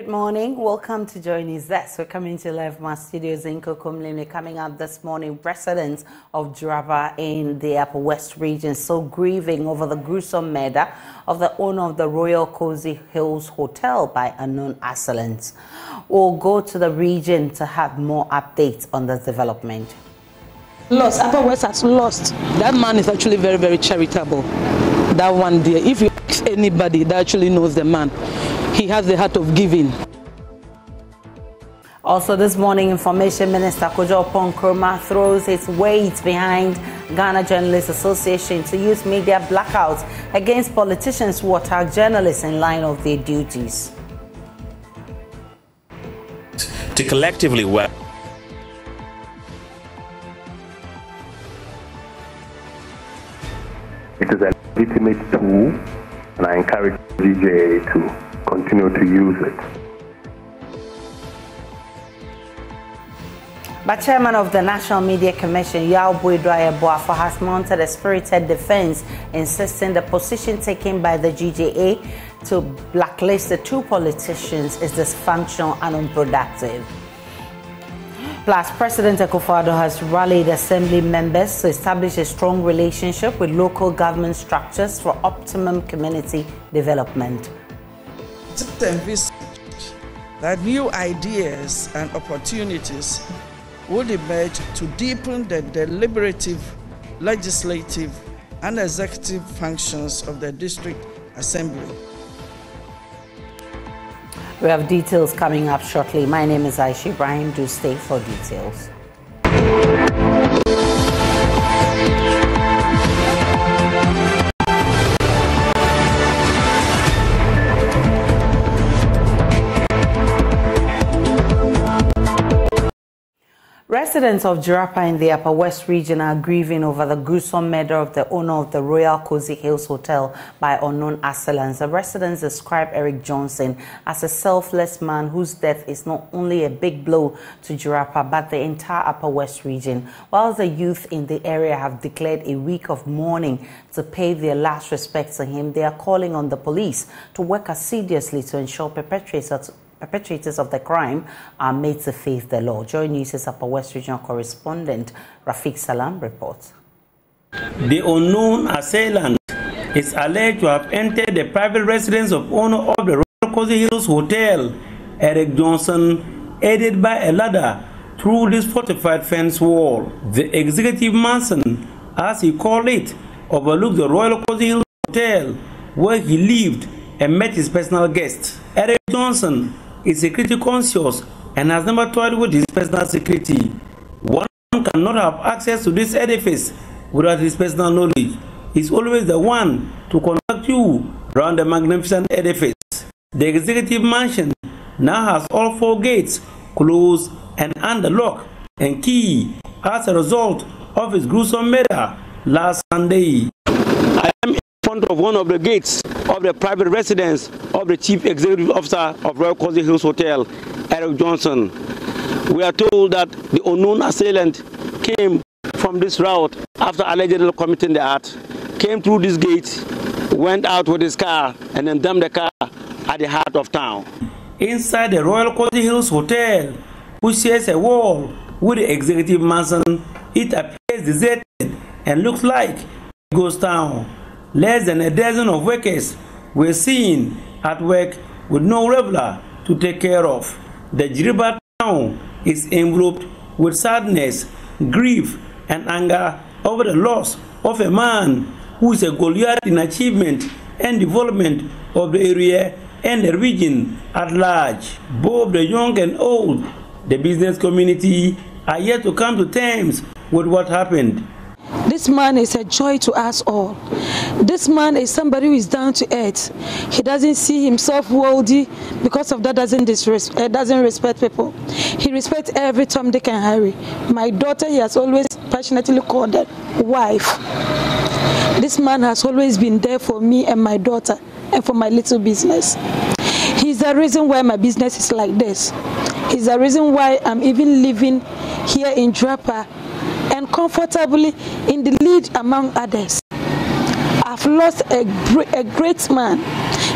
Good morning. Welcome to JoyNews. We're coming to live from our studios in Kokomlime. Coming up this morning, residents of Jirapa in the Upper West region so grieving over the gruesome murder of the owner of the Royal Cozy Hills Hotel by unknown assailants. We'll go to the region to have more updates on this development. Lost. Upper West has lost. That man is actually very, very charitable. That one there. If you ask anybody that actually knows the man, he has the heart of giving. Also this morning, Information Minister Kojo Ponkroma throws his weight behind Ghana Journalists Association to use media blackouts against politicians who attack journalists in line of their duties. To collectively work. It is a legitimate tool, and I encourage DJA to continue to use it. But Chairman of the National Media Commission, Yao Boafo, has mounted a spirited defense, insisting the position taken by the GJA to blacklist the two politicians is dysfunctional and unproductive. Plus, President Akufo-Addo has rallied assembly members to establish a strong relationship with local government structures for optimum community development. It's envisaged that new ideas and opportunities would emerge to deepen the deliberative, legislative, and executive functions of the district assembly. We have details coming up shortly. My name is Aisha Ibrahim. Do stay for details. Residents of Jirapa in the Upper West region are grieving over the gruesome murder of the owner of the Royal Cozy Hills Hotel by unknown assailants. The residents describe Eric Johnson as a selfless man whose death is not only a big blow to Jirapa but the entire Upper West region. While the youth in the area have declared a week of mourning to pay their last respects to him, they are calling on the police to work assiduously to ensure perpetrators of the crime are made to face the law. JoyNews' Upper West Regional correspondent Rafiq Salam reports. The unknown assailant is alleged to have entered the private residence of owner of the Royal Cozy Hills Hotel, Eric Johnson, aided by a ladder through this fortified fence wall. The executive mansion, as he called it, overlooked the Royal Cozy Hills Hotel, where he lived and met his personal guests. Eric Johnson is security conscious and has never toyed with his personal security. One cannot have access to this edifice without his personal knowledge. He's always the one to conduct you around the magnificent edifice. The executive mansion now has all 4 gates closed and under lock and key as a result of his gruesome murder last Sunday. I am in front of one of the gates of the private residence of the Chief Executive Officer of Royal Cozy Hills Hotel, Eric Johnson. We are told that the unknown assailant came from this route after allegedly committing the act, came through this gate, went out with his car, and then dumped the car at the heart of town. Inside the Royal Cozy Hills Hotel, which shares a wall with the executive mansion, it appears deserted and looks like a ghost town. Less than a dozen of workers were seen at work with no regular to take care of. The Jirapa town is enveloped with sadness, grief, and anger over the loss of a man who is a Goliath in achievement and development of the area and the region at large. Both the young and old, the business community, are yet to come to terms with what happened. This man is a joy to us all. This man is somebody who is down to earth. He doesn't see himself worldly, because of that doesn't respect people. He respects every Tom, Dick and Harry. My daughter, he has always passionately called her wife. This man has always been there for me and my daughter and for my little business. He's the reason why my business is like this. He's the reason why I'm even living here in Jirapa and comfortably in the lead among others. have lost a great man.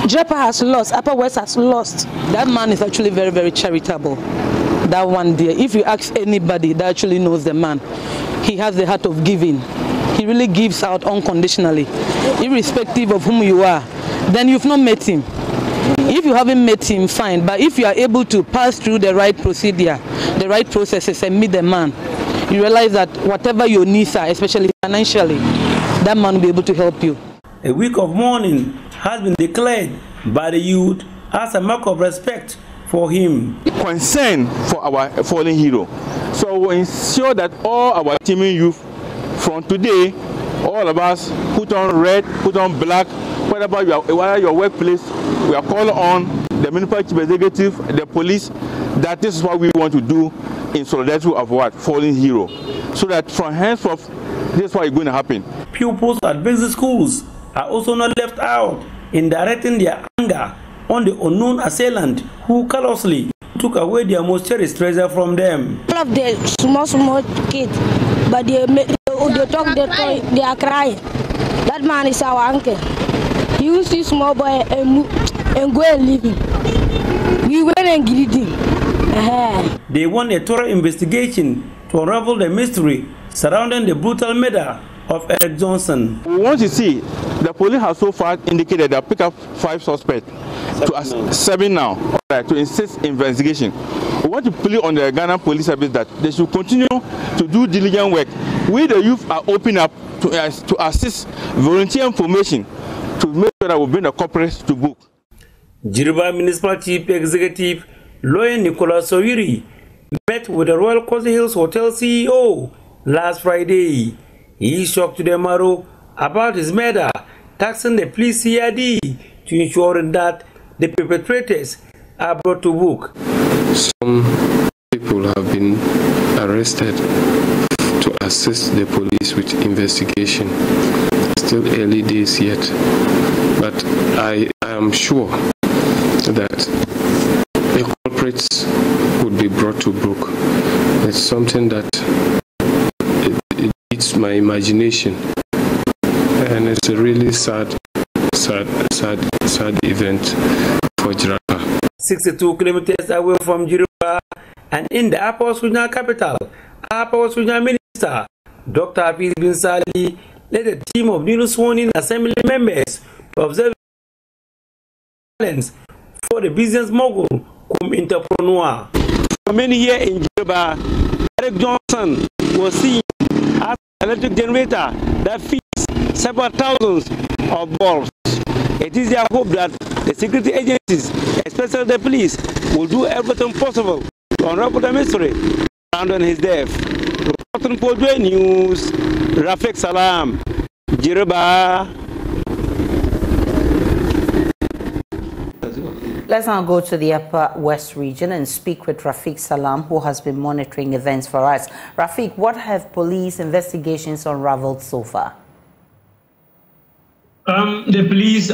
Jirapa has lost, Upper West has lost. That man is actually very, very charitable. That one there, if you ask anybody that actually knows the man, he has the heart of giving. He really gives out unconditionally, irrespective of whom you are. Then you've not met him. If you haven't met him, fine. But if you are able to pass through the right procedure, the right processes, and meet the man, you realize that whatever your needs are, especially financially, that man will be able to help you. A week of mourning has been declared by the youth as a mark of respect for him. Concern for our fallen hero. So we ensure that all our teaming youth from today, all of us put on red, put on black, whatever your workplace, we are calling on the municipal chief executive, the police, that this is what we want to do in solidarity of what? Fallen hero. So that from henceforth, this is what is going to happen. Pupils at basic schools are also not left out in directing their anger on the unknown assailant who callously took away their most cherished treasure from them. All of the small kids, but they talk, they are crying. That man is our uncle. He used to see small boy and go and leave him. We went and greeted him. They want a thorough investigation to unravel the mystery surrounding the brutal murder of Eric Johnson. We want to see, the police has so far indicated they pick up 5 suspects, to 7 now, to insist investigation. We want to plea on the Ghana Police Service that they should continue to do diligent work. We, the youth, are open up to assist volunteer information to make sure that we bring the culprits to book. Jirapa Municipal Chief Executive Lawyer Nicolas Sowiri met with the Royal Cozy Hills Hotel CEO last Friday. He is shocked to the marrow about his murder, taxing the police CID to ensure that the perpetrators are brought to book. Some people have been arrested to assist the police with investigation. Still early days yet, but I am sure that the culprits would be brought to book. It's something that it beats my imagination, and it's a really sad event for Jirapa. 62 kilometers away from Jirapa and in the Upper West Regional capital, Upper West Regional Minister Dr. Hafiz bin Sali led a team of newly sworn-in assembly members to observe violence for the business mogul cum entrepreneur. For many years in Jirapa, Eric Johnson was seen as an electric generator that feeds several thousands of bulbs. It is their hope that the security agencies, especially the police, will do everything possible to unravel the mystery surrounding his death. Reporting for JoyNews, Rafiq Salam, Jirapa. Let's now go to the Upper West region and speak with Rafiq Salam, who has been monitoring events for us. Rafiq, what have police investigations unraveled so far? The police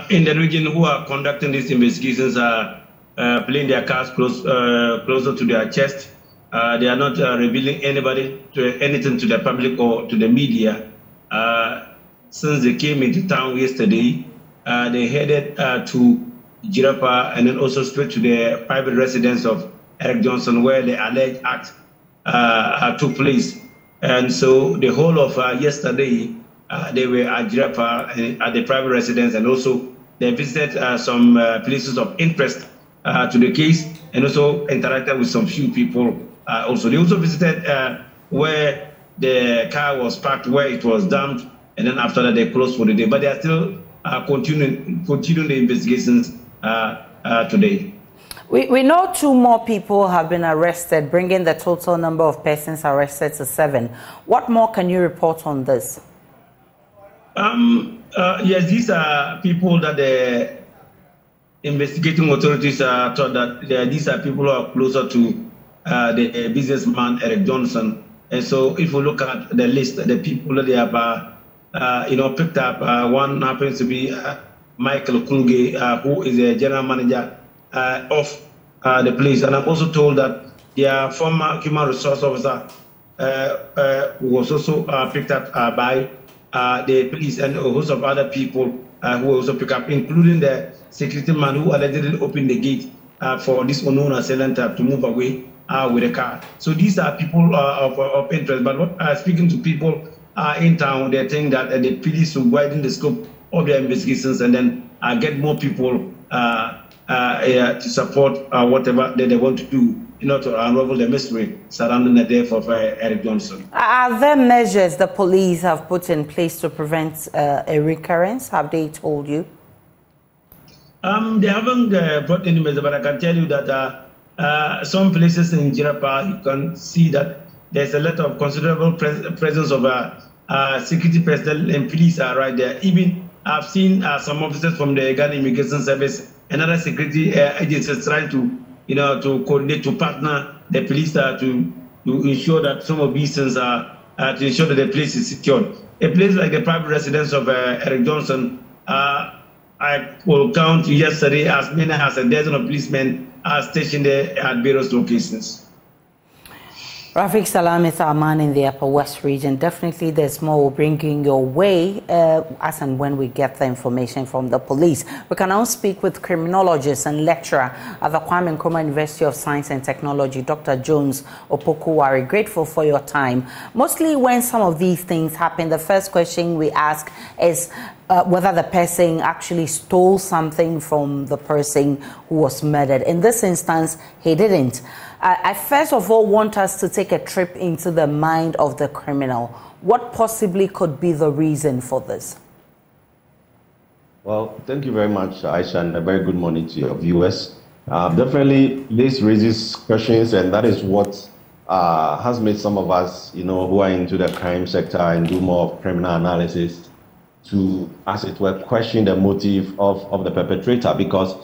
in the region who are conducting these investigations are playing their cards closer to their chest. They are not revealing anything to the public or to the media. Since they came into town yesterday, they headed to Jirapa and then also straight to the private residence of Eric Johnson, where the alleged act took place. And so the whole of yesterday, they were at Jirapa at the private residence, and also they visited some places of interest to the case, and also interacted with some few people. Also, they also visited where the car was parked, where it was dumped, and then after that they closed for the day. But they are still continuing the investigations today. We know 2 more people have been arrested, bringing the total number of persons arrested to 7. What more can you report on this? Yes, these are people that the investigating authorities thought that these are people who are closer to the businessman Eric Johnson. And so if you look at the list, the people that they have picked up, one happens to be Michael Kulge, who is the general manager of the police. And I'm also told that their former human resource officer was also picked up by the police and a host of other people who also pick up, including the security man who allegedly opened the gate for this unknown assailant to move away with a car. So these are people of interest. But speaking to people in town, they think that the police should widen the scope of their investigations and then get more people to support whatever they want to do, to unravel the mystery surrounding the death of Eric Johnson. Are there measures the police have put in place to prevent a recurrence? Have they told you? They haven't brought any measure, but I can tell you that some places in Jirapa, you can see that there's a lot of considerable presence of security personnel and police are right there. Even I've seen some officers from the Ghana Immigration Service and other security agencies trying to, to coordinate, to partner the police to ensure that some of these things are, to ensure that the place is secured. A place like the private residence of Eric Johnson, I will count yesterday as many as a dozen of policemen are stationed there at various locations. Rafiq Salam is our man in the Upper West region. Definitely there's more we'll bring in your way as and when we get the information from the police. We can now speak with criminologist and lecturer at the Kwame Nkrumah University of Science and Technology, Dr. Jones Opokuwari. Grateful for your time. Mostly when some of these things happen, the first question we ask is whether the person actually stole something from the person who was murdered. In this instance, he didn't. I first of all want us to take a trip into the mind of the criminal. What possibly could be the reason for this? Well, thank you very much, Aisha, and a very good morning to your viewers. Definitely, this raises questions, and that is what has made some of us, who are into the crime sector and do more of criminal analysis to, as it were, question the motive of the perpetrator. Because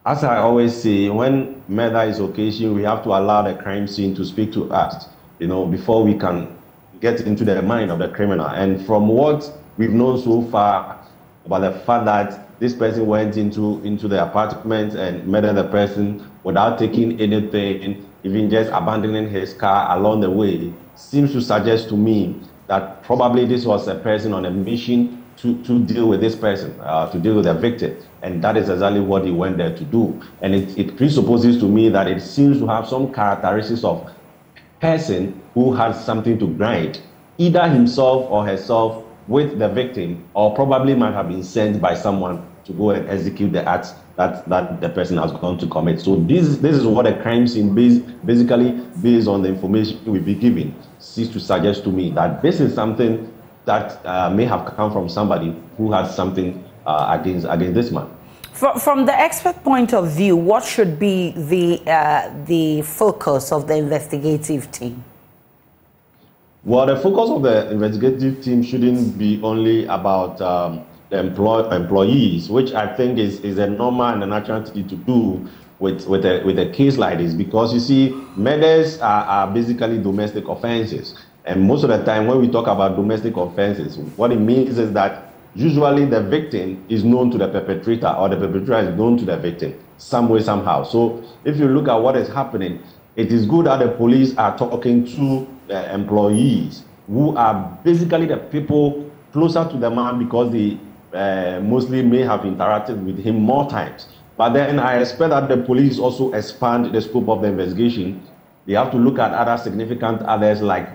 as I always say, when murder is occasion, we have to allow the crime scene to speak to us, before we can get into the mind of the criminal. And from what we've known so far about the fact that this person went into the apartment and murdered the person without taking anything, even just abandoning his car along the way, seems to suggest to me that probably this was a person on a mission to deal with this person, to deal with the victim. And that is exactly what he went there to do. And it presupposes to me that it seems to have some characteristics of person who has something to grind, either himself or herself with the victim, or probably might have been sent by someone to go and execute the acts that the person has gone to commit. So this is what a crime scene basically based on the information we've been given seems to suggest to me that this is something that may have come from somebody who has something against this man. From the expert point of view, what should be the focus of the investigative team? Well, the focus of the investigative team shouldn't be only about the employees, which I think is a normal and a natural thing to do with a case like this, because you see, murders are basically domestic offenses. And most of the time when we talk about domestic offenses, what it means is that usually the victim is known to the perpetrator, or the perpetrator is known to the victim some way, somehow. So if you look at what is happening, it is good that the police are talking to the employees, who are basically the people closer to the man, because they mostly may have interacted with him more times. But then I expect that the police also expand the scope of the investigation. They have to look at other significant others like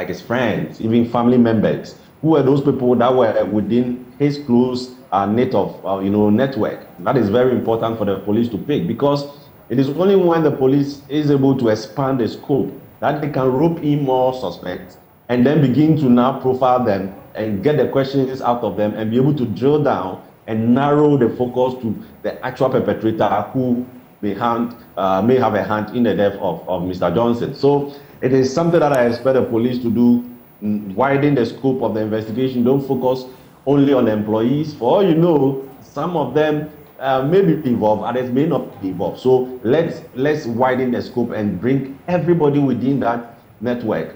his friends, even family members. Who are those people that were within his close net of network? That is very important for the police to pick, because it is only when the police is able to expand the scope that they can rope in more suspects and then begin to now profile them and get the questions out of them and be able to drill down and narrow the focus to the actual perpetrator who may have a hand in the death of Mr. Johnson. So it is something that I expect the police to do, widen the scope of the investigation. Don't focus only on the employees. For all you know, some of them may be involved, others may not be involved. So let's widen the scope and bring everybody within that network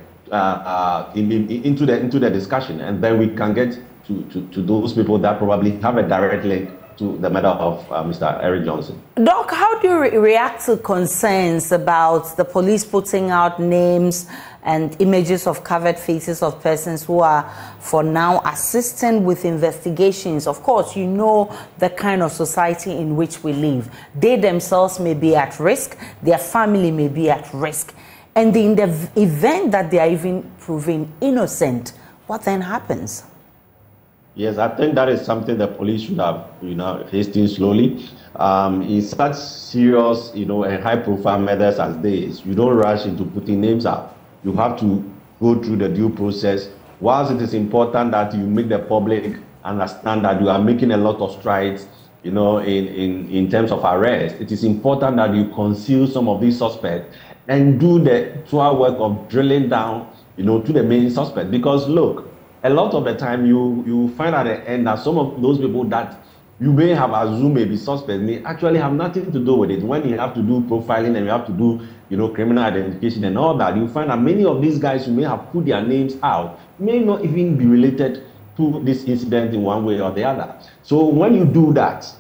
into the discussion, and then we can get to those people that probably have a direct link to the murder of Mr. Eric Johnson. Doc, how do you react to concerns about the police putting out names and images of covered faces of persons who are for now assisting with investigations. Of course, you know the kind of society in which we live. They themselves may be at risk, their family may be at risk. And in the event that they are even proven innocent, what then happens? Yes, I think that is something the police should have, hastened slowly. In such serious, and high-profile matters as this, you don't rush into putting names out. You have to go through the due process. Whilst it is important that you make the public understand that you are making a lot of strides, in terms of arrest, it is important that you conceal some of these suspects and do the actual work of drilling down, to the main suspect. Because look, a lot of the time you find at the end that some of those people that you may have assumed may be suspects may actually have nothing to do with it. When you have to do profiling and you have to do, criminal identification and all that, you find that many of these guys who may have put their names out may not even be related to this incident in one way or the other. So when you do that,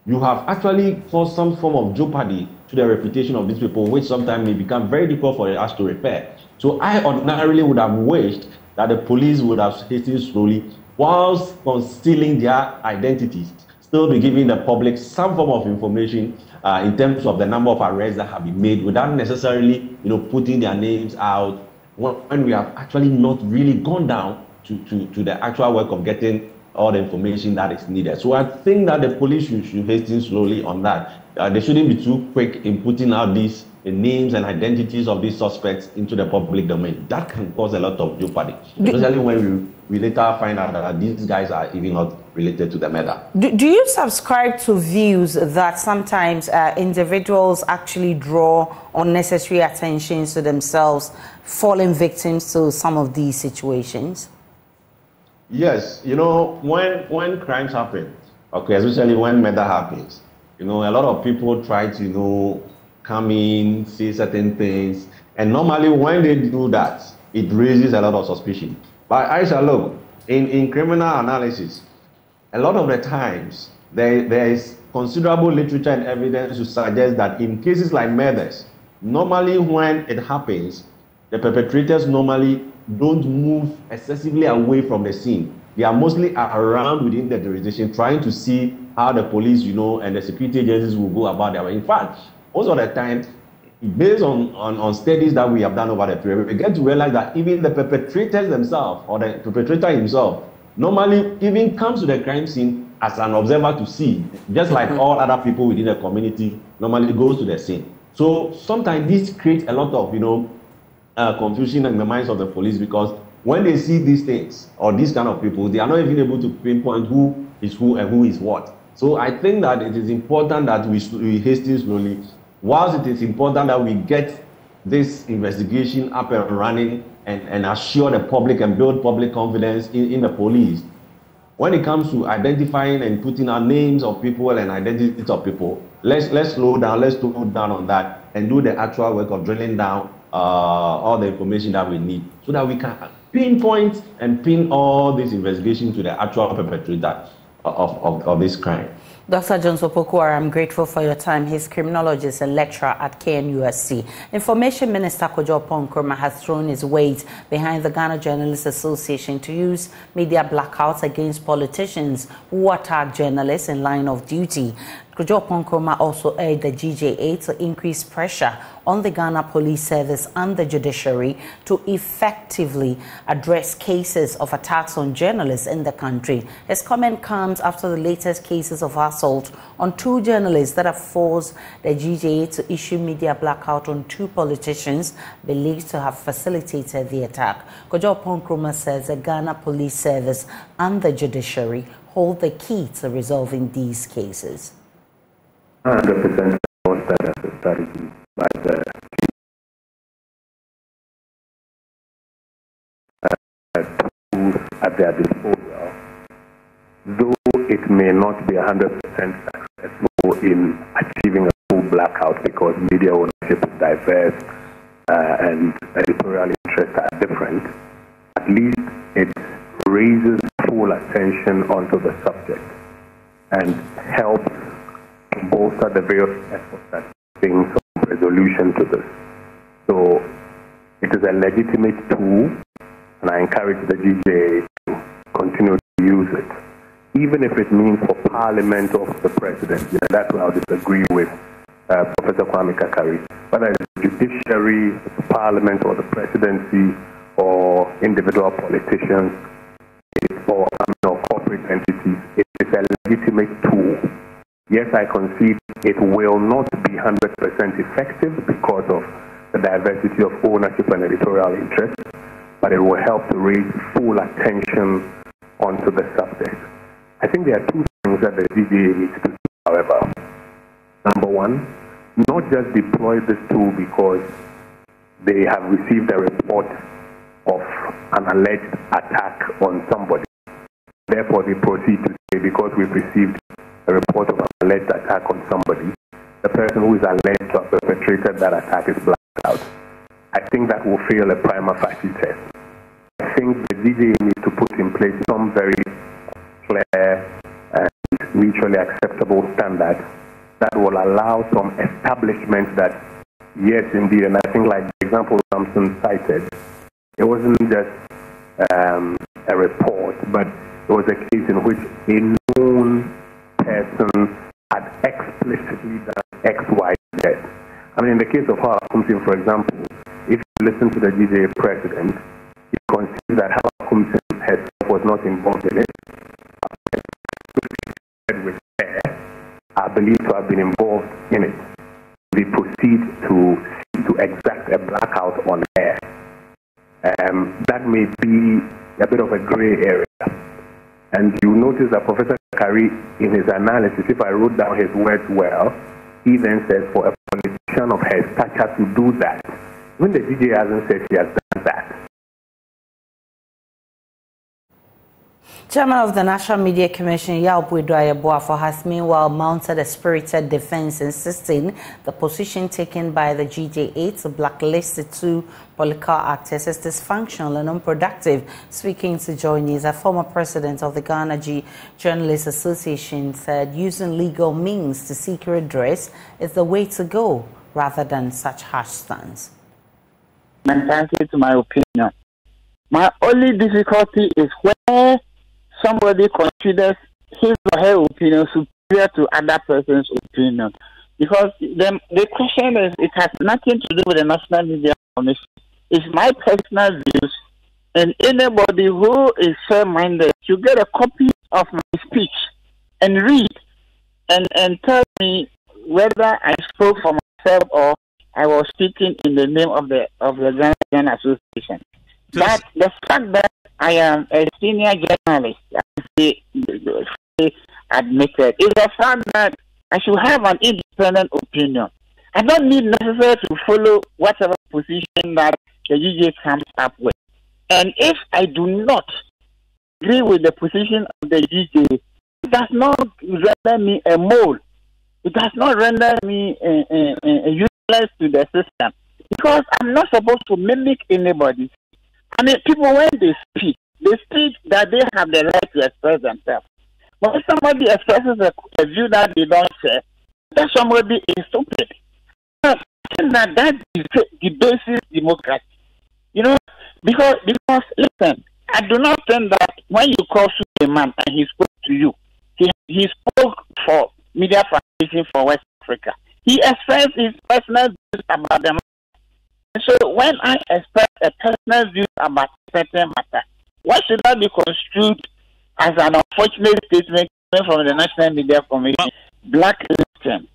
you have actually caused some form of jeopardy to the reputation of these people, which sometimes may become very difficult for us to repair. So I ordinarily would have wished that the police would have hastened slowly whilst concealing their identities, still be giving the public some form of information in terms of the number of arrests that have been made without necessarily, putting their names out when we have actually not really gone down to the actual work of getting all the information that is needed. So I think that the police should hasten slowly on that. They shouldn't be too quick in putting out these names and identities of these suspects into the public domain. That can cause a lot of jeopardy, especially when we later find out that these guys are even not related to the murder. Do you subscribe to views that sometimes individuals actually draw unnecessary attention to themselves, falling victims to some of these situations? Yes, when crimes happen, okay, especially when murder happens, a lot of people try to, come in, say certain things, and normally when they do that, it raises a lot of suspicion. But Aisha, look, in criminal analysis, a lot of the times there is considerable literature and evidence to suggest that in cases like murders, normally when it happens, the perpetrators normally don't move excessively away from the scene. They are mostly around within the jurisdiction trying to see how the police, and the security agencies will go about their work. In fact, most of the time, based on studies that we have done over the period, we get to realize that even the perpetrators themselves, or the perpetrator himself, normally even comes to the crime scene as an observer to see, just like all other people within the community normally goes to the scene. So sometimes this creates a lot of, confusion in the minds of the police, because when they see these things or these kind of people, they are not even able to pinpoint who is who and who is what. So I think that it is important that we hasten slowly, whilst it is important that we get this investigation up and running and assure the public and build public confidence in the police. When it comes to identifying and putting our names of people and identities of people, let's slow down, let's slow down on that and do the actual work of drilling down all the information that we need so that we can pinpoint and pin all this investigation to the actual perpetrator of this crime. Dr. John Sopokuara, I'm grateful for your time. He's criminologist and lecturer at KNUST. Information Minister Kojo Nkrumah has thrown his weight behind the Ghana Journalists Association to use media blackouts against politicians who attack journalists in line of duty. Kojo Nkrumah also urged the GJA to increase pressure on the Ghana Police Service and the judiciary to effectively address cases of attacks on journalists in the country. His comment comes after the latest cases of assault on 2 journalists that have forced the GJA to issue media blackout on 2 politicians believed to have facilitated the attack. Kojo Nkrumah says the Ghana Police Service and the judiciary hold the key to resolving these cases. 100% that as a strategy by the tools at their disposal, though it may not be 100% successful in achieving a full blackout because media ownership is diverse and editorial interests are different. At least it raises full attention onto the subject and helps to bolster the various efforts that bring some resolution to this. So it It is a legitimate tool, and I encourage the GJA to continue to use it, even if it means for Parliament or for the President. You know, that's where I'll disagree with Professor Kwame Kakari. Whether it's the judiciary, the Parliament, or the Presidency, or individual politicians, or corporate entities, it is a legitimate tool. Yes, I concede it will not be 100% effective because of the diversity of ownership and editorial interest, but it will help to raise full attention onto the subject. I think there are two things that the GJA needs to do, however. Number one, not just deploy this tool because they have received a report of an alleged attack on somebody. Therefore, they proceed to say, because we've received a report of an alleged attack on somebody, the person who is alleged to have perpetrated that attack is blacked out. I think that will fail a prima facie test. I think the GJA needs to put in place some very clear and mutually acceptable standards that will allow some establishment that, yes, indeed, and I think like the example Samson cited, it wasn't just a report, but it was a case in which a known person had explicitly done X, Y, Z. I mean, in the case of Hawa Kumsin, for example, if you listen to the GJA president, you conceive that Hawa Kumsin herself was not involved in it. With her, are believed to have been involved in it. We proceed to exact a blackout on her. That may be a bit of a gray area. And you notice that Professor Kakari, in his analysis, if I wrote down his words well, he then says for a politician of her stature to do that, when the GJA hasn't said she has done that. Chairman of the National Media Commission, Yaobwedo Ayeboafo, has meanwhile mounted a spirited defense, insisting the position taken by the GJA to blacklist the two political actors is dysfunctional and unproductive. Speaking to JoyNews, a former president of the Ghana Journalists Association said using legal means to seek redress is the way to go, rather than such harsh stance. Thank you to my opinion. My only difficulty is where somebody considers his or her opinion superior to other person's opinion. Because the question is, it has nothing to do with the National Media Commission. It's my personal views, and anybody who is fair-minded should get a copy of my speech and read and tell me whether I spoke for myself or I was speaking in the name of the Ghana Association. But the fact that I am a senior journalist, I admitted, is the fact that I should have an independent opinion. I don't need necessarily to follow whatever position that the GJA comes up with. And if I do not agree with the position of the GJA, it does not render me a mole. It does not render me useless to the system. Because I'm not supposed to mimic anybody. I mean, people, when they speak that they have the right to express themselves. When somebody expresses a view that they don't share, that somebody is stupid. I think that debases democracy. You know, because listen, I do not think that when you call Suleiman and he spoke to you, he spoke for Media Foundation for West Africa. He expressed his personal views about the matter. So when I express a personal view about a certain matter, why should that be construed as an unfortunate statement from the National Media Commission? Blacklisting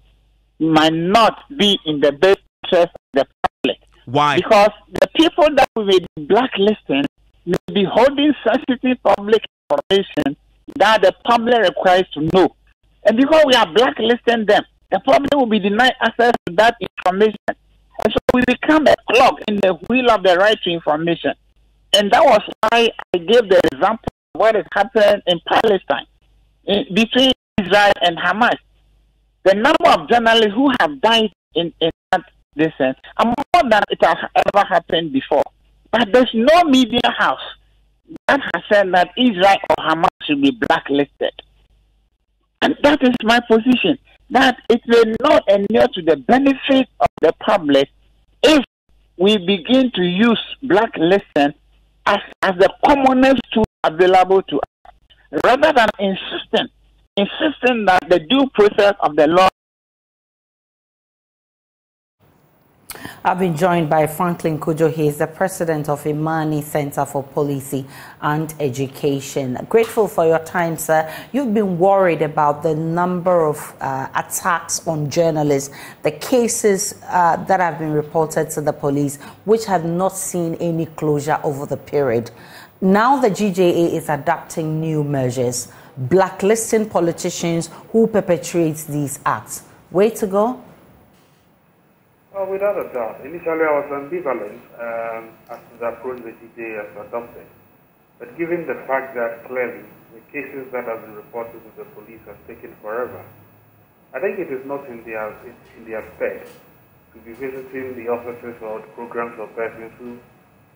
might not be in the best interest of the public. Why? Because the people that we may be blacklisting may be holding sensitive public information that the public requires to know. And because we are blacklisting them, the public will be denied access to that information. And so we become a clog in the wheel of the right to information. And that was why I gave the example of what is happening in Palestine, between Israel and Hamas. The number of journalists who have died in that distance are more than it has ever happened before. But there's no media house that has said that Israel or Hamas should be blacklisted. And that is my position, that it will not inure to the benefit of the public if we begin to use blacklisting as the commonest tool available to us, rather than insisting that the due process of the law. I've been joined by Franklin Kujo. He is the president of Imani Center for Policy and Education. Grateful for your time, sir. You've been worried about the number of attacks on journalists, the cases that have been reported to the police, which have not seen any closure over the period. Now the GJA is adopting new measures, blacklisting politicians who perpetrate these acts. Way to go? Well, without a doubt. Initially, I was ambivalent as to the approach the GJA has adopted. But given the fact that clearly the cases that have been reported to the police have taken forever, I think it is not in their stead to be visiting the offices or the programs of persons who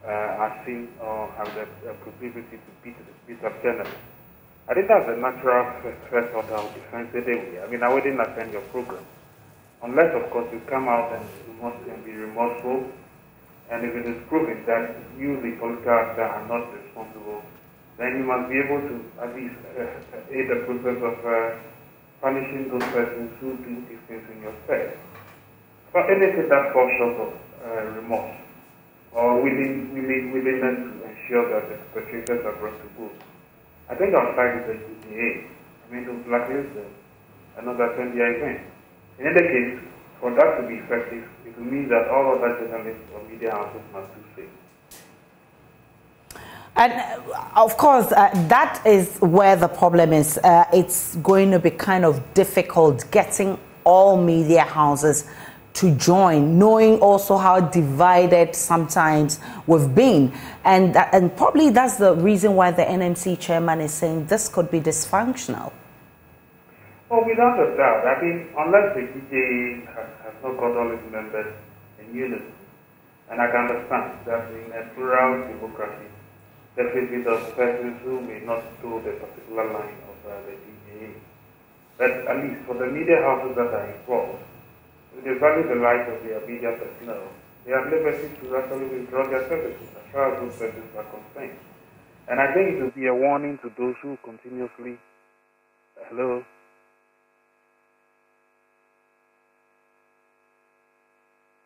are seen or have the proclivity to beat up journalists. I think that's a natural first order of defense anyway. I mean, I wouldn't attend your program. Unless, of course, you come out and be remorseful, and if it is proven that you, the political actor, are not responsible, then you must be able to at least aid the process of punishing those persons who do these things in your stead. But anything that falls short of remorse or willingness to ensure that the perpetrators are brought to book, I think our side is the GJA. I mean, to blacklist them and not attend their event. In any case, for that to be effective, it will mean that all other journalists or media houses must do the same. And of course, that is where the problem is. It's going to be kind of difficult getting all media houses to join, knowing also how divided sometimes we've been. And probably that's the reason why the NMC chairman is saying this could be dysfunctional. Well, without a doubt. I mean, unless the GJA has not got all its members in unity, and I can understand that in a plural democracy, there will be those persons who may not toe the particular line of the GJA. But at least for the media houses that are involved, if they value the lives of their media personnel, they have liberty to actually withdraw their services as far as those persons are concerned. And I think it will be a warning to those who continuously, hello?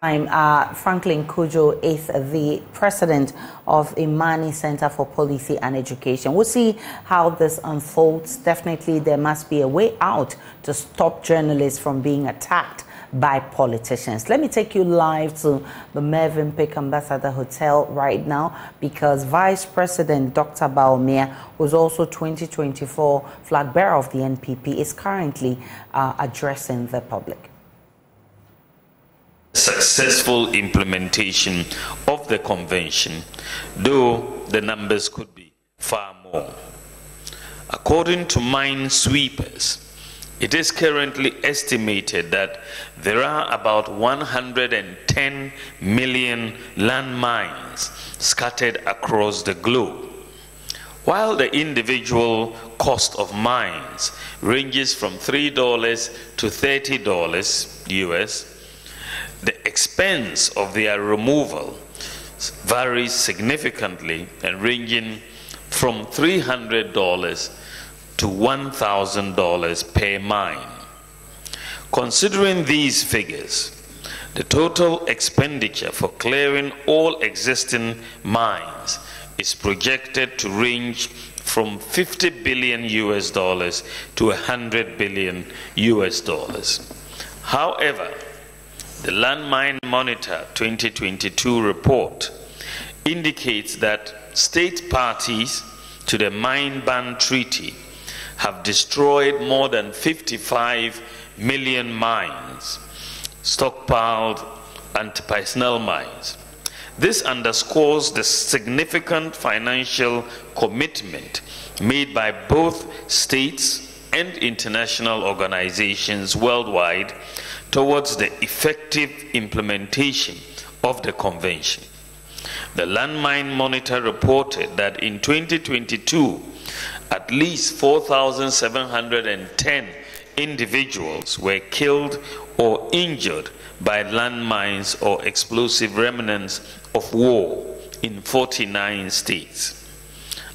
Franklin Kujo is the president of Imani Center for Policy and Education. We'll see how this unfolds. Definitely, there must be a way out to stop journalists from being attacked by politicians. Let me take you live to the Mervyn Peak Ambassador Hotel right now, because Vice President Dr. Baumia, who's also 2024 flag bearer of the NPP, is currently addressing the public. Successful implementation of the convention, though the numbers could be far more. According to Minesweepers, it is currently estimated that there are about 110 million landmines scattered across the globe. While the individual cost of mines ranges from $3 to $30 US, the expense of their removal varies significantly and ranging from $300 to $1,000 per mine. Considering these figures, the total expenditure for clearing all existing mines is projected to range from $50 billion US to $100 billion US. However, the Landmine Monitor 2022 report indicates that state parties to the Mine Ban Treaty have destroyed more than 55 million mines, stockpiled anti-personnel mines. This underscores the significant financial commitment made by both states and international organizations worldwide towards the effective implementation of the convention. The Landmine Monitor reported that in 2022, at least 4,710 individuals were killed or injured by landmines or explosive remnants of war in 49 states.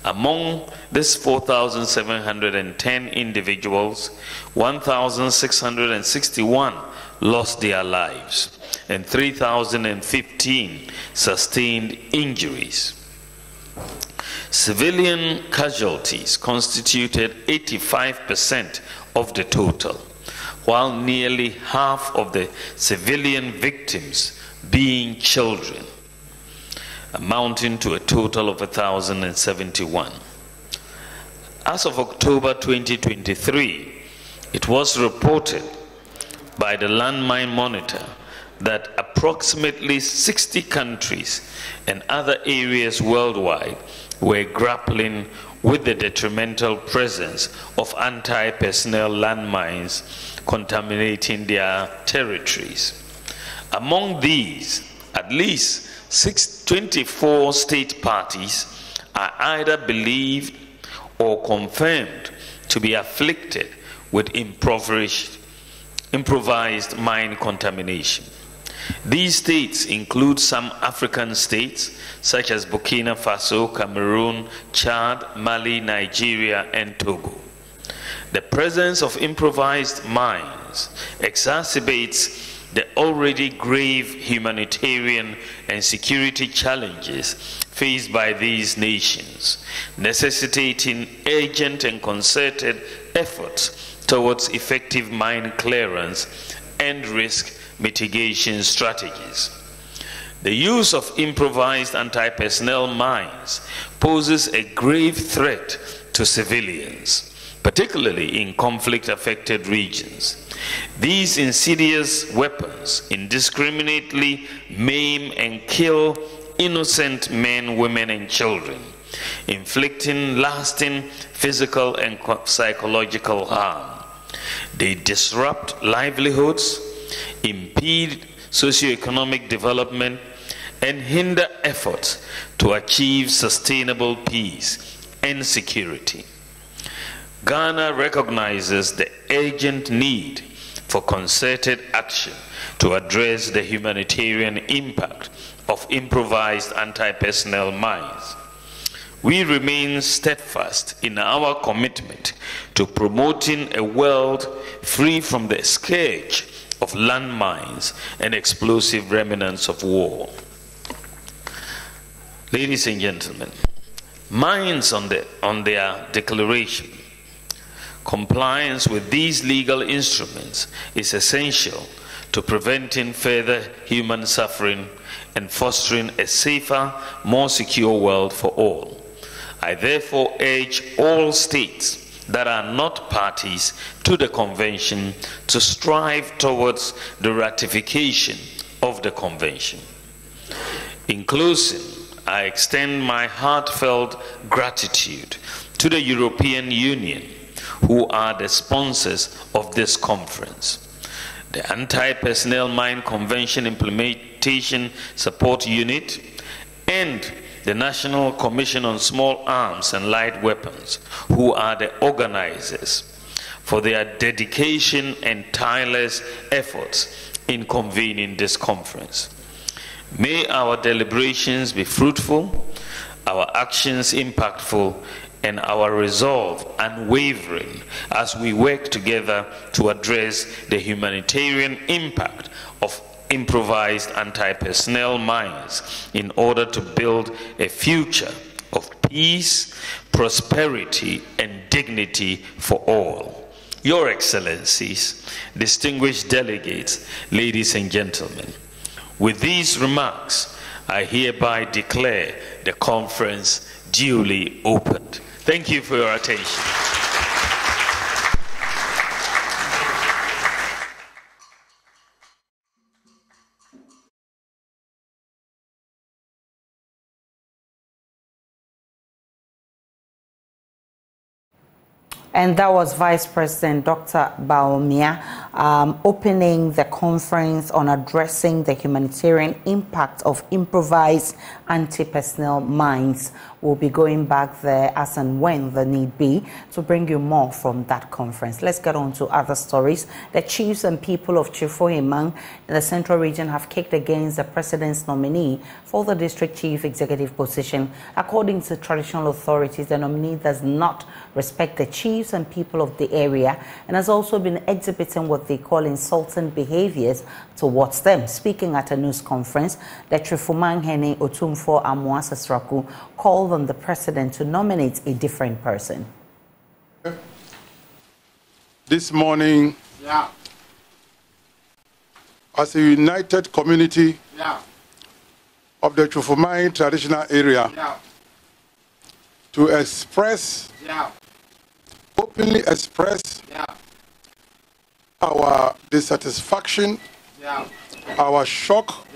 Among these 4,710 individuals, 1,661 lost their lives and 3,015 sustained injuries. Civilian casualties constituted 85% of the total, while nearly half of the civilian victims being children, amounting to a total of 1,071. As of October 2023, it was reported by the Landmine Monitor that approximately 60 countries and other areas worldwide were grappling with the detrimental presence of anti-personnel landmines contaminating their territories. Among these, at least 24 state parties are either believed or confirmed to be afflicted with improvised mine contamination. These states include some African states such as Burkina Faso, Cameroon, Chad, Mali, Nigeria, and Togo. The presence of improvised mines exacerbates the already grave humanitarian and security challenges faced by these nations, necessitating urgent and concerted efforts towards effective mine clearance and risk mitigation strategies. The use of improvised anti-personnel mines poses a grave threat to civilians, particularly in conflict-affected regions. These insidious weapons indiscriminately maim and kill innocent men, women, and children, inflicting lasting physical and psychological harm. They disrupt livelihoods, impede socioeconomic development, and hinder efforts to achieve sustainable peace and security. Ghana recognizes the urgent need for concerted action to address the humanitarian impact of improvised anti-personnel mines. We remain steadfast in our commitment to promoting a world free from the scourge of landmines and explosive remnants of war. Ladies and gentlemen, mines on their declaration. Compliance with these legal instruments is essential to preventing further human suffering and fostering a safer, more secure world for all. I therefore urge all states that are not parties to the convention to strive towards the ratification of the convention. In closing, I extend my heartfelt gratitude to the European Union, who are the sponsors of this conference, the Anti-Personnel Mine Convention Implementation Support Unit, and the National Commission on Small Arms and Light Weapons, who are the organizers, for their dedication and tireless efforts in convening this conference. May our deliberations be fruitful, our actions impactful, and our resolve unwavering as we work together to address the humanitarian impact of improvised anti-personnel mines in order to build a future of peace, prosperity, and dignity for all. Your Excellencies, distinguished delegates, ladies and gentlemen, with these remarks, I hereby declare the conference duly opened. Thank you for your attention. And that was Vice President Dr. Baumia opening the conference on addressing the humanitarian impact of improvised anti-personnel mines. We'll be going back there as and when the need be to bring you more from that conference. Let's get on to other stories. The chiefs and people of Chifohimang in the Central Region have kicked against the president's nominee for the district chief executive position. According to traditional authorities, the nominee does not respect the chiefs and people of the area and has also been exhibiting what they call insulting behaviors towards them. Speaking at a news conference, the Trifumang Hene Otumfo Amuasa Sraku called on the president to nominate a different person. This morning, as a united community of the Trifumang traditional area, to express, openly express our dissatisfaction, our shock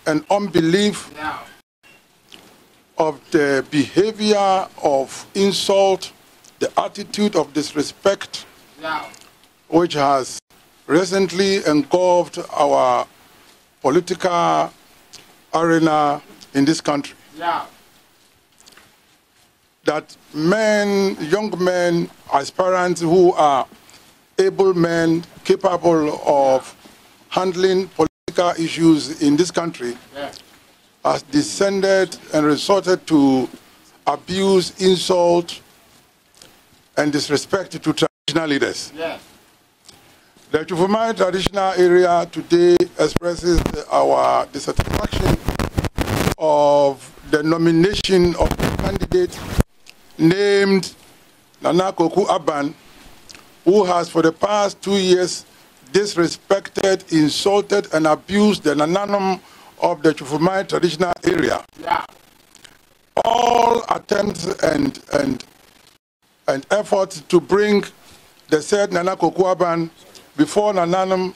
and unbelief of the behavior of insult, the attitude of disrespect, which has recently engulfed our political arena in this country. That men, young men, aspirants who are able men capable of handling political issues in this country has descended and resorted to abuse, insult, and disrespect to traditional leaders. The Trifumang traditional area today expresses our dissatisfaction of the nomination of the candidate named Nana Koku Aban, who has for the past 2 years disrespected, insulted, and abused the Nananum of the Trifumang traditional area. All attempts and efforts to bring the said Nana Koku Aban before Nananum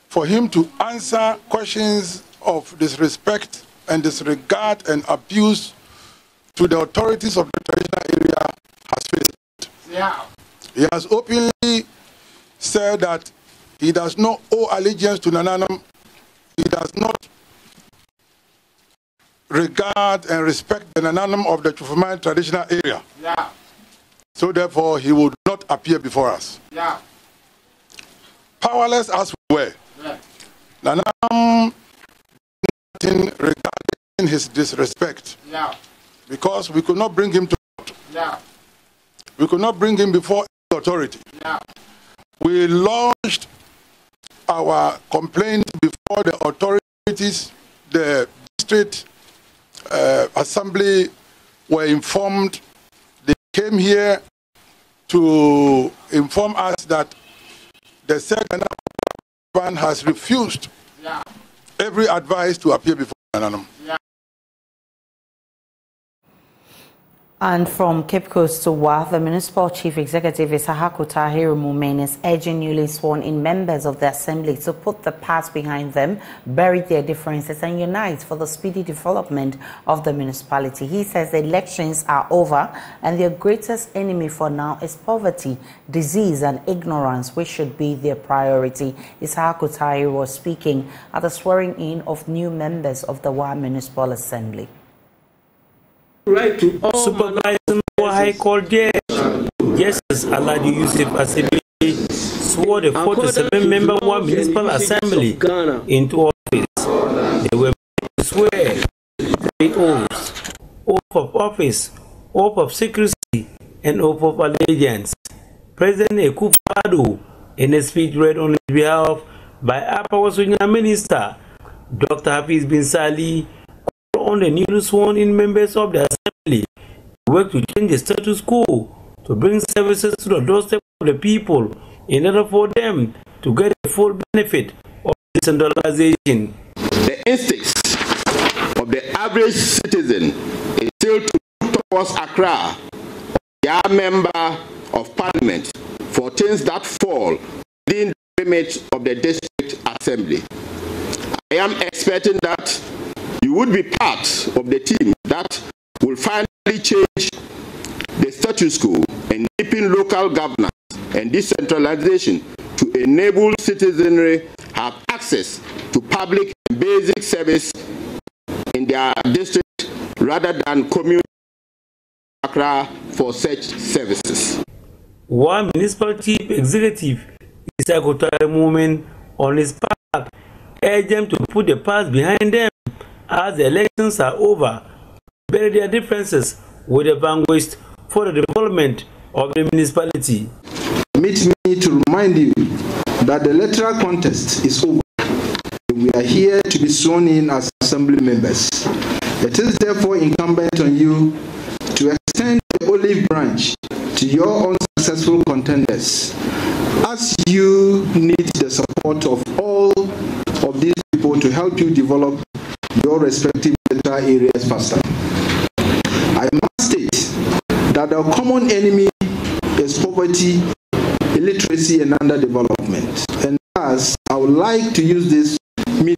for him to answer questions of disrespect and disregard and abuse to the authorities of the traditional area has failed. He has openly said that he does not owe allegiance to Nananum. He does not regard and respect the Nananum of the Trifumang traditional area. So therefore, he would not appear before us. Powerless as we were, Nananum did nothing regarding his disrespect. Because we could not bring him to court. We could not bring him before the authority. We launched our complaint before the authorities. The district assembly were informed. They came here to inform us that the second man has refused every advice to appear before Nananum. And from Cape Coast to Wa, the Municipal Chief Executive Isahako Tahiru Mumen is urging newly sworn-in members of the Assembly to put the past behind them, bury their differences, and unite for the speedy development of the municipality. He says the elections are over, and their greatest enemy for now is poverty, disease, and ignorance, which should be their priority. Isahako Tahiru was speaking at the swearing-in of new members of the Wa Municipal Assembly. Right to all Supervisor High Court Judge Justice Aladi Yusuf Asibi swore the 47-member Wa Municipal Assembly into office. They were made to swear 3 oaths: oath of office, oath of secrecy, and oath of allegiance. President Akufo-Addo, in a speech read on his behalf by Upper Wasunya Minister Dr. Hafiz bin Sali, on the newly sworn-in members of the Assembly to work to change the status quo, to bring services to the doorstep of the people in order for them to get the full benefit of decentralization. The instincts of the average citizen is still to look towards Accra, their member of parliament, for things that fall within the remit of the district assembly. I am expecting that you would be part of the team that will finally change the status quo and deepen local governance and decentralization to enable citizenry have access to public and basic service in their district rather than commute Accra for such services. One municipal chief executive is a movement on his part, urged them to put the past behind them as the elections are over, bury their differences with the vanquished for the development of the municipality. Permit me to remind you that the electoral contest is over. We are here to be sworn in as assembly members. It is therefore incumbent on you to extend the olive branch to your unsuccessful contenders, as you need the support of all of these people to help you develop your respective electoral areas faster. I must state that our common enemy is poverty, illiteracy, and underdevelopment. And thus, I would like to use this meeting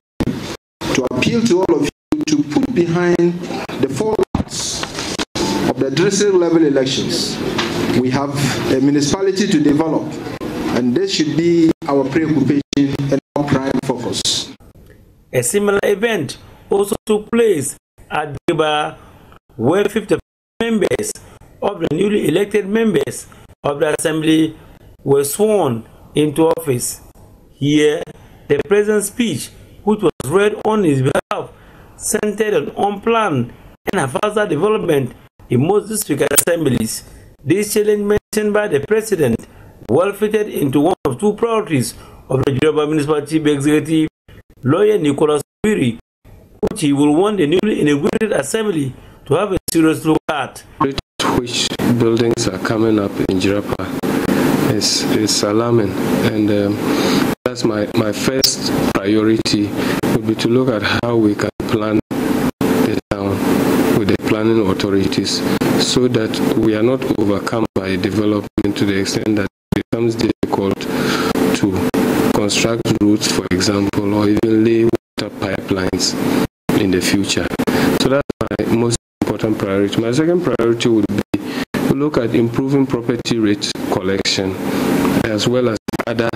to appeal to all of you to put behind the fallouts of the district level elections. We have a municipality to develop, and this should be our preoccupation and our prime focus. A similar event also took place at Giba, where 50 members of the newly elected members of the assembly were sworn into office. Here, the president's speech, which was read on his behalf, centered on unplanned and haphazard development in most district assemblies. This challenge mentioned by the president well fitted into one of two priorities of the Jirapa Municipal Chief Executive, lawyer Nicholas Biri, which he will want the newly inaugurated assembly to have a serious look at. Which buildings are coming up in Jirapa is alarming, and that's my first priority would be to look at how we can plan the town with the planning authorities so that we are not overcome by development to the extent that it becomes difficult to construct roads, for example, or even lay water pipelines in the future. So that's my most important priority. My second priority would be to look at improving property rate collection as well as other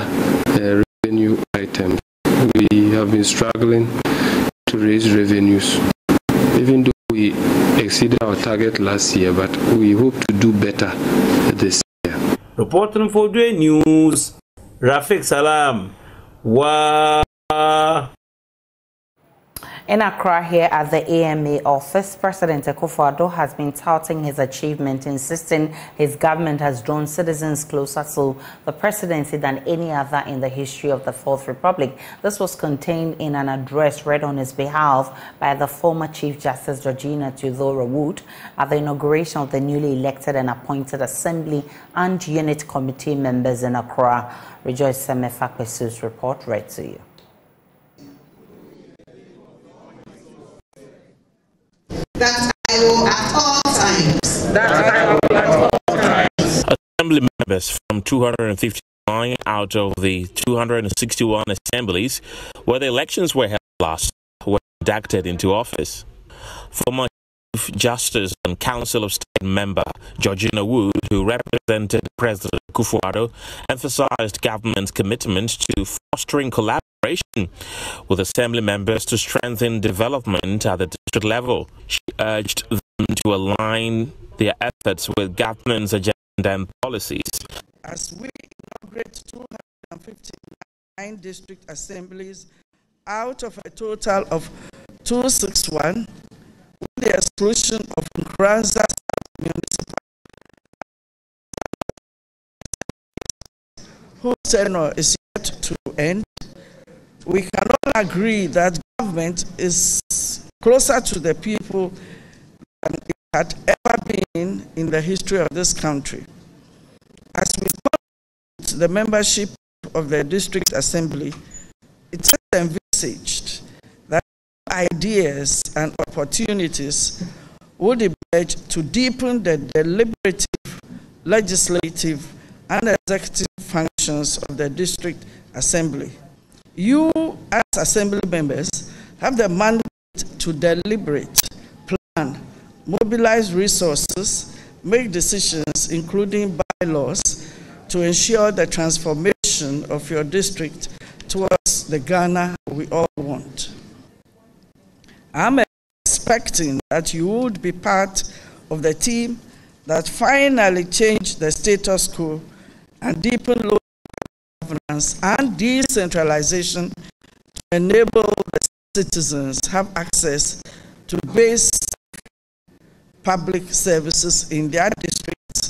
revenue items. We have been struggling to raise revenues, even though we exceeded our target last year, but we hope to do better this year. Reporting for JoyNews, Rafiq Salam. Wow. In Accra here at the AMA office, President Akufo-Addo has been touting his achievement, insisting his government has drawn citizens closer to the presidency than any other in the history of the Fourth Republic. This was contained in an address read on his behalf by the former Chief Justice Georgina Tudor-Wood at the inauguration of the newly elected and appointed Assembly and Unit Committee members in Accra. Rejoice Semefakpesu's report read to you. That I will at all times. Assembly members from 259 out of the 261 assemblies where the elections were held last were inducted into office. Former Chief Justice and Council of State member Georgina Wood, who represented President Akufo-Addo, emphasized government's commitment to fostering collaboration with assembly members to strengthen development at the district level. She urged them to align their efforts with government's agenda and policies. As we inaugurate 259 district assemblies out of a total of 261, with the exclusion of Nkranza municipal, whose tenure is yet to end, we can all agree that government is closer to the people than it had ever been in the history of this country. As we complete the membership of the district assembly, it is envisaged that ideas and opportunities would emerge to deepen the deliberative, legislative, and executive functions of the district assembly. You, as assembly members, have the mandate to deliberate, plan, mobilize resources, make decisions, including bylaws, to ensure the transformation of your district towards the Ghana we all want. I'm expecting that you would be part of the team that finally changed the status quo and deepen local governance and decentralization to enable the citizens have access to basic public services in their districts.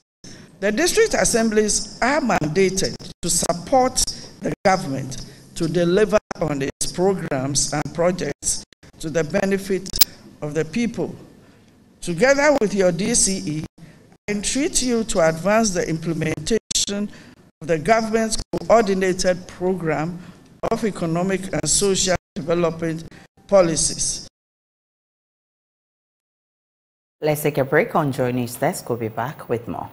The district assemblies are mandated to support the government to deliver on its programs and projects to the benefit of the people. Together with your DCE, I entreat you to advance the implementation of the government's coordinated program of economic and social development policies. Let's take a break on JoyNews Desk. We'll be back with more.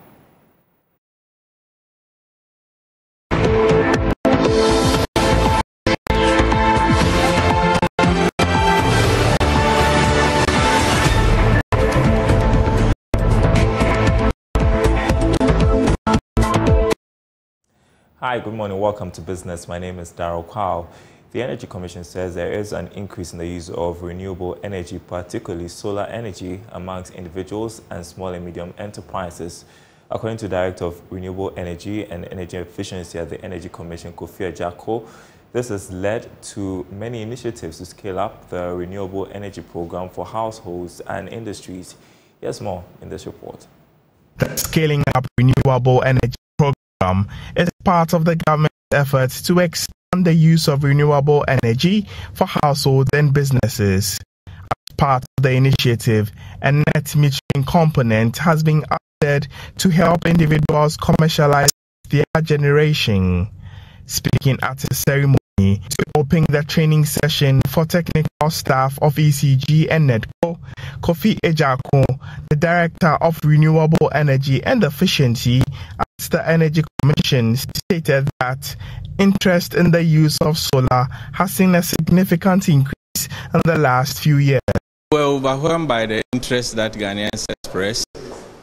Hi, good morning. Welcome to Business. My name is Darryl Kwao. The Energy Commission says there is an increase in the use of renewable energy, particularly solar energy, amongst individuals and small and medium enterprises. According to Director of Renewable Energy and Energy Efficiency at the Energy Commission, Kofi Ejako, this has led to many initiatives to scale up the renewable energy program for households and industries. Here's more in this report. The scaling up renewable energy program is part of the government's efforts to expand the use of renewable energy for households and businesses. As part of the initiative, a net metering component has been added to help individuals commercialize their generation. Speaking at a ceremony to open the training session for technical staff of ECG and NEDCO, Kofi Ejako, the Director of Renewable Energy and Efficiency at the Energy Commission, stated that interest in the use of solar has seen a significant increase in the last few years. We're overwhelmed by the interest that Ghanaians express.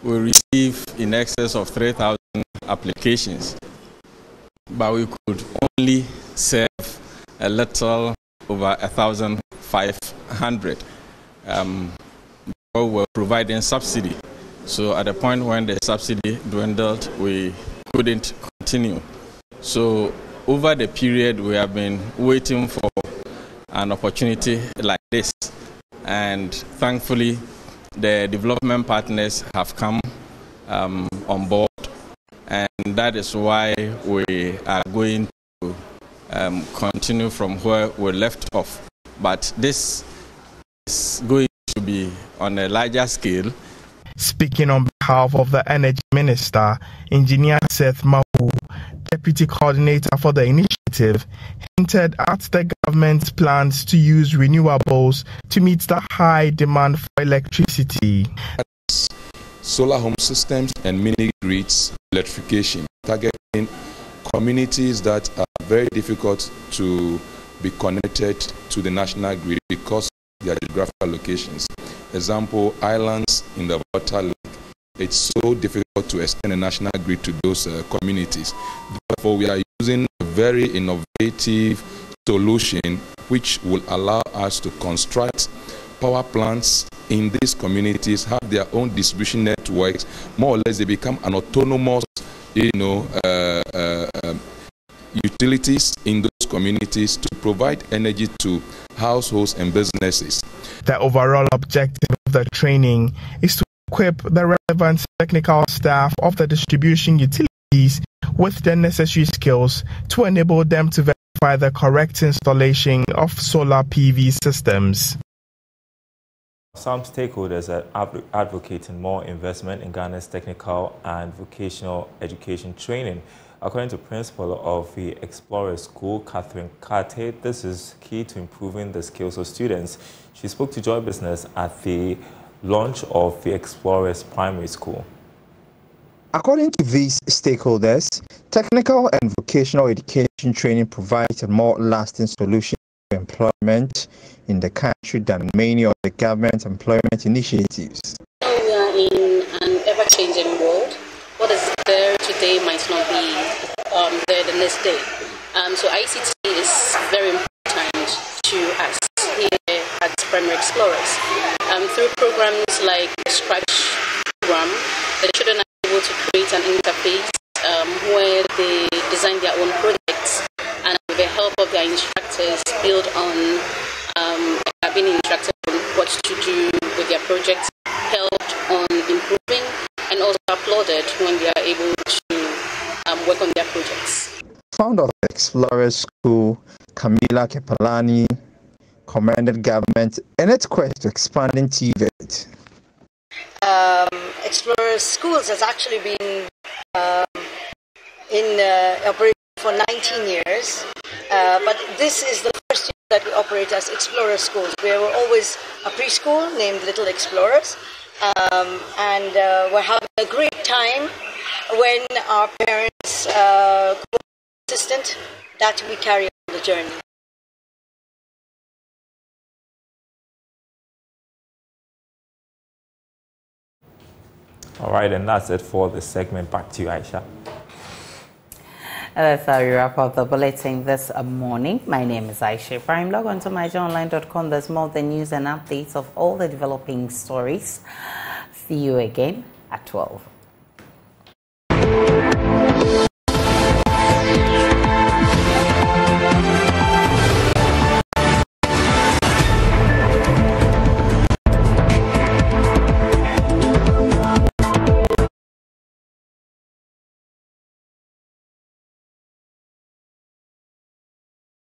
We receive in excess of 3,000 applications, but we could only serve a little over 1,500. We're providing subsidy. So at the point when the subsidy dwindled, we couldn't continue. So over the period, we have been waiting for an opportunity like this. And thankfully, the development partners have come on board. And that is why we are going to continue from where we left off. But this is going to be on a larger scale. Speaking on behalf of the Energy Minister, Engineer Seth Mawu, Deputy Coordinator for the initiative, hinted at the government's plans to use renewables to meet the high demand for electricity. Solar home systems and mini grids electrification, targeting communities that are very difficult to be connected to the national grid because of their geographical locations. Example, islands in the water lake. It's so difficult to extend a national grid to those communities. Therefore, we are using a very innovative solution which will allow us to construct power plants in these communities, have their own distribution networks. More or less, they become an autonomous, utilities in those communities to provide energy to households and businesses. The overall objective of the training is to equip the relevant technical staff of the distribution utilities with the necessary skills to enable them to verify the correct installation of solar PV systems. Some stakeholders are advocating more investment in Ghana's technical and vocational education training. According to principal of the Explorer School, Catherine Kate, this is key to improving the skills of students. She spoke to Joy Business at the launch of the Explorers Primary School. According to these stakeholders, technical and vocational education training provides a more lasting solution to employment in the country than many of the government employment initiatives. We are in an ever-changing world, what is there today might not be there the next day. So ICT is very important to us here at Primary Explorers. Through programs like the Scratch program, the children are able to create an interface where they design their own projects, and with the help of their instructors build on being instructed on what to do with their projects, helped on improving, and also applauded when they are able to work on their projects. Founder of the Explorer School, Camila Kepalani, commended government in its quest to expanding TVET. Explorer Schools has actually been in operation for 19 years, but this is the first year that we operate as Explorer Schools. We were always a preschool named Little Explorers, and we're having a great time when our parents consistent that we carry on the journey. All right, and that's it for this segment. Back to you, Aisha. That's how we wrap up the bulletin this morning. My name is Aisha Prime. Log on to myjoyonline.com. There's more the news and updates of all the developing stories. See you again at 12.